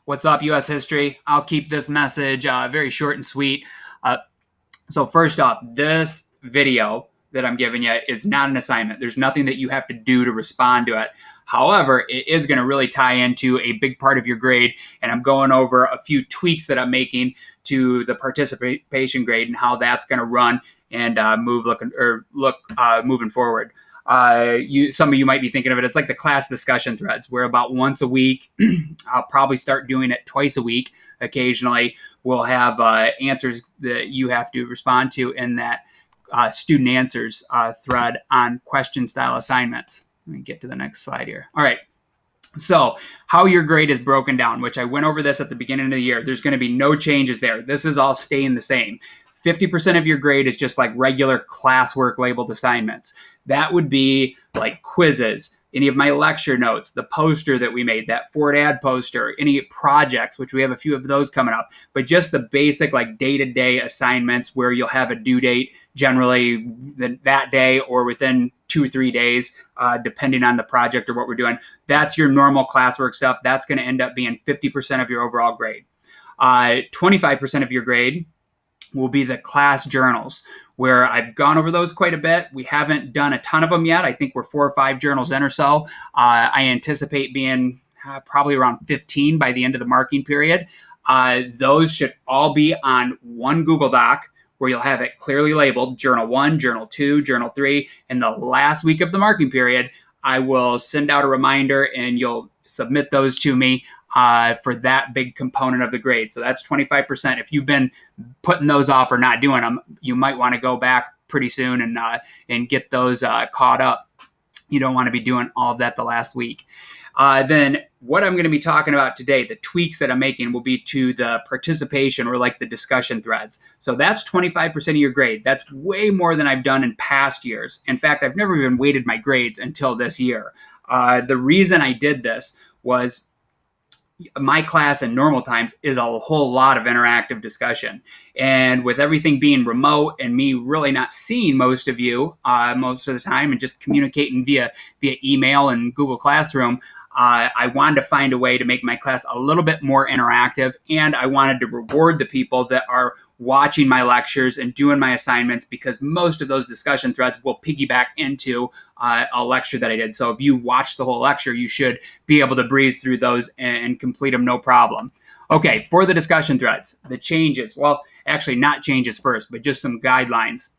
What's up, U.S. history? I'll keep this message very short and sweet. So first off, this video that I'm giving you is not an assignment. There's nothing that you have to do to respond to it. However, it is going to really tie into a big part of your grade, and I'm going over a few tweaks that I'm making to the participation grade and how that's going to run and moving forward. Some of you might be thinking of it. It's like the class discussion threads, where about once a week, I'll probably start doing it twice a week. Occasionally, we'll have answers that you have to respond to in that student answers thread on question style assignments. Let me get to the next slide here. All right. So how your grade is broken down, which I went over this at the beginning of the year. There's going to be no changes there. This is all staying the same. 50% of your grade is just like regular classwork labeled assignments. That would be like quizzes, any of my lecture notes, the poster that we made, that Ford ad poster, any projects, which we have a few of those coming up, but just the basic like day-to-day assignments where you'll have a due date generally that day or within 2 or 3 days, depending on the project or what we're doing. That's your normal classwork stuff. That's going to end up being 50% of your overall grade. 25% of your grade will be the class journals, where I've gone over those quite a bit. We haven't done a ton of them yet. I think we're 4 or 5 journals in or so. I anticipate being probably around 15 by the end of the marking period. Those should all be on one Google Doc where you'll have it clearly labeled Journal 1, Journal 2, Journal 3. And the last week of the marking period, I will send out a reminder and you'll submit those to me for that big component of the grade. So that's 25%. If you've been putting those off or not doing them, you might want to go back pretty soon and get those caught up. You don't want to be doing all of that the last week. Then what I'm going to be talking about today, the tweaks that I'm making, will be to the participation or like the discussion threads. So that's 25% of your grade. That's way more than I've done in past years. In fact, I've never even weighted my grades until this year. The reason I did this was my class in normal times is a whole lot of interactive discussion. And with everything being remote and me really not seeing most of you most of the time and just communicating via email and Google Classroom, I wanted to find a way to make my class a little bit more interactive, and I wanted to reward the people that are watching my lectures and doing my assignments, because most of those discussion threads will piggyback into a lecture that I did. So if you watch the whole lecture, you should be able to breeze through those and complete them no problem. Okay, for the discussion threads, the changes, well, actually not changes first, but just some guidelines.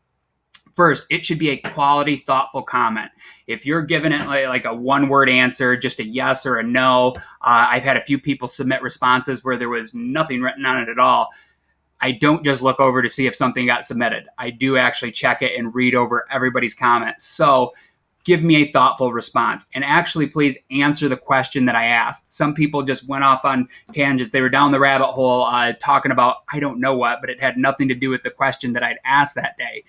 First, it should be a quality, thoughtful comment. If you're giving it like a one-word answer, just a yes or a no, I've had a few people submit responses where there was nothing written on it at all. I don't just look over to see if something got submitted. I do actually check it and read over everybody's comments. So give me a thoughtful response, and actually please answer the question that I asked. Some people just went off on tangents. They were down the rabbit hole talking about I don't know what, but it had nothing to do with the question that I'd asked that day.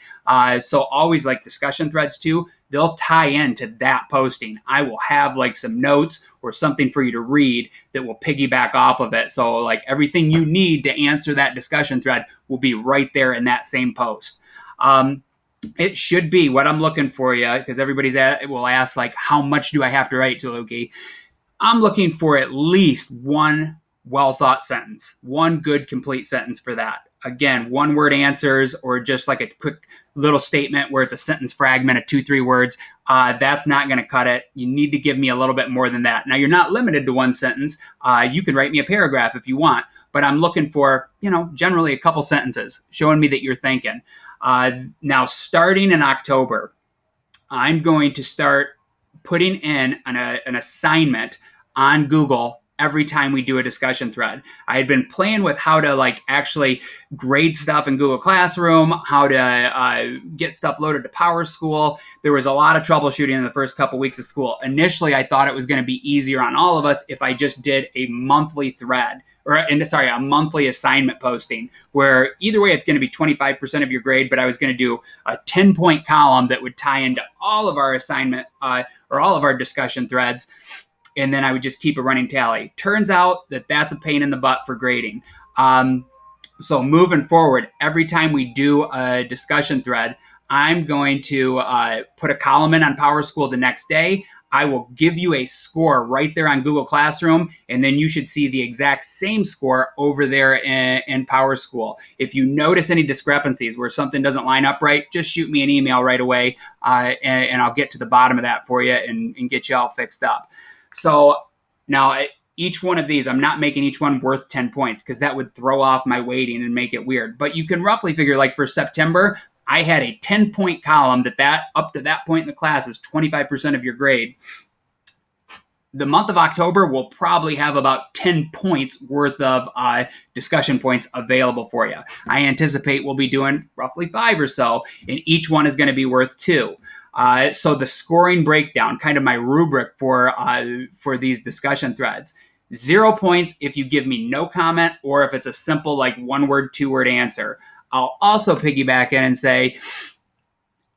So always like discussion threads too, they'll tie into that posting. I will have like some notes or something for you to read that will piggyback off of it. So like everything you need to answer that discussion thread will be right there in that same post. It should be what I'm looking for you, because will ask like, how much do I have to write, to Loki? I'm looking for at least one well thought sentence, one good complete sentence for that. Again, 1-word answers or just like a quick little statement where it's a sentence fragment of 2-3 words. That's not going to cut it. You need to give me a little bit more than that. Now, you're not limited to one sentence. You can write me a paragraph if you want, but I'm looking for, generally a couple sentences showing me that you're thinking. Now, starting in October, I'm going to start putting in an assignment on Google every time we do a discussion thread. I had been playing with how to like actually grade stuff in Google Classroom, how to get stuff loaded to PowerSchool. There was a lot of troubleshooting in the first couple weeks of school. Initially, I thought it was going to be easier on all of us if I just did a monthly thread. A monthly assignment posting, where either way it's going to be 25% of your grade, but I was going to do a 10-point column that would tie into all of our assignment or all of our discussion threads, and then I would just keep a running tally. Turns out that that's a pain in the butt for grading. So moving forward, every time we do a discussion thread, I'm going to put a column in on PowerSchool the next day. I will give you a score right there on Google Classroom, and then you should see the exact same score over there in PowerSchool. If you notice any discrepancies where something doesn't line up right, just shoot me an email right away, and I'll get to the bottom of that for you and get you all fixed up. So now, each one of these, I'm not making each one worth 10 points because that would throw off my weighting and make it weird. But you can roughly figure, like for September, I had a 10-point column that up to that point in the class is 25% of your grade. The month of October will probably have about 10 points worth of discussion points available for you. I anticipate we'll be doing roughly 5 or so, and each one is going to be worth 2. So the scoring breakdown, kind of my rubric for these discussion threads. 0 points if you give me no comment or if it's a simple like 1-word, 2-word answer. I'll also piggyback in and say,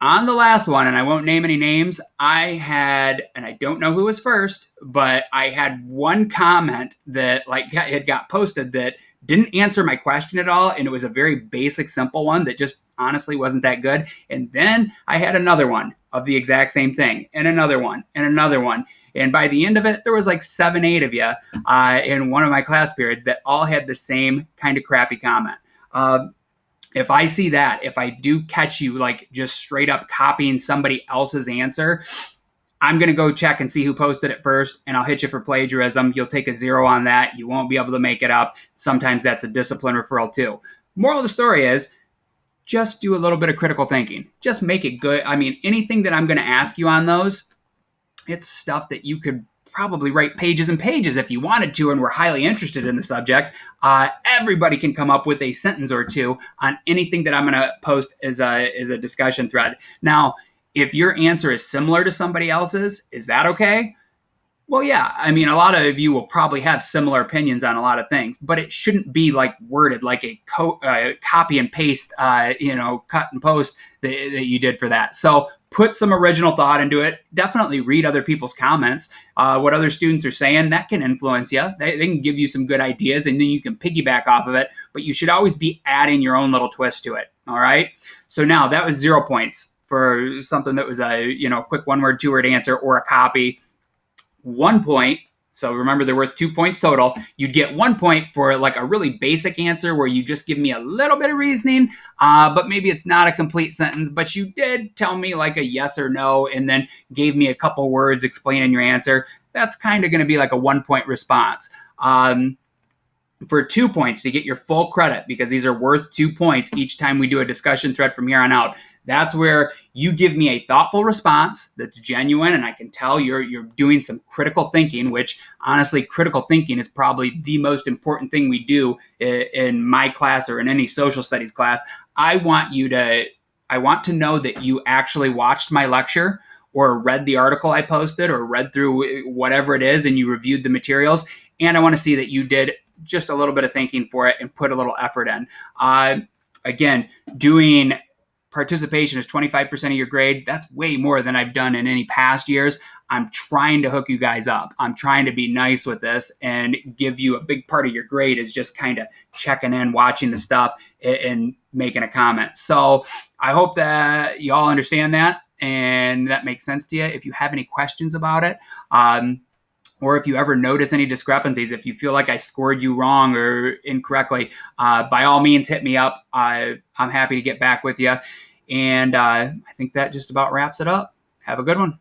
on the last one, and I won't name any names, I had, and I don't know who was first, but I had one comment that had got posted that didn't answer my question at all, and it was a very basic, simple one that just honestly wasn't that good. And then I had another one of the exact same thing, and another one, and another one. And by the end of it, there was like 7, 8 of you in one of my class periods that all had the same kind of crappy comment. If I see that, if I do catch you like just straight up copying somebody else's answer, I'm going to go check and see who posted it first, and I'll hit you for plagiarism. You'll take a 0 on that. You won't be able to make it up. Sometimes that's a discipline referral too. Moral of the story is just do a little bit of critical thinking. Just make it good. I mean, anything that I'm going to ask you on those, it's stuff that you could probably write pages and pages if you wanted to and were highly interested in the subject. Everybody can come up with a sentence or two on anything that I'm going to post as a discussion thread. Now, if your answer is similar to somebody else's, is that okay? Well, yeah. I mean, a lot of you will probably have similar opinions on a lot of things, but it shouldn't be like worded like a copy and paste, cut and post that you did for that. So put some original thought into it. Definitely read other people's comments, what other students are saying. That can influence you. They can give you some good ideas, and then you can piggyback off of it. But you should always be adding your own little twist to it. All right. So now that was 0 points for something that was a quick 1-word, 2-word answer or a copy. 1 point. So remember, they're worth 2 points total. You'd get 1 point for like a really basic answer where you just give me a little bit of reasoning, but maybe it's not a complete sentence, but you did tell me like a yes or no and then gave me a couple words explaining your answer. That's kind of going to be like a 1 point response. For 2 points to get your full credit, because these are worth 2 points each time we do a discussion thread from here on out. That's where you give me a thoughtful response that's genuine, and I can tell you're doing some critical thinking, which honestly, critical thinking is probably the most important thing we do in my class or in any social studies class. I want to know that you actually watched my lecture or read the article I posted or read through whatever it is and you reviewed the materials. And I want to see that you did just a little bit of thinking for it and put a little effort in. Again, doing participation is 25% of your grade. That's way more than I've done in any past years. I'm trying to hook you guys up. I'm trying to be nice with this and give you a big part of your grade is just kind of checking in, watching the stuff, and making a comment. So I hope that you all understand that and that makes sense to you. If you have any questions about it, or if you ever notice any discrepancies, if you feel like I scored you wrong or incorrectly, by all means, hit me up. I'm happy to get back with you. And I think that just about wraps it up. Have a good one.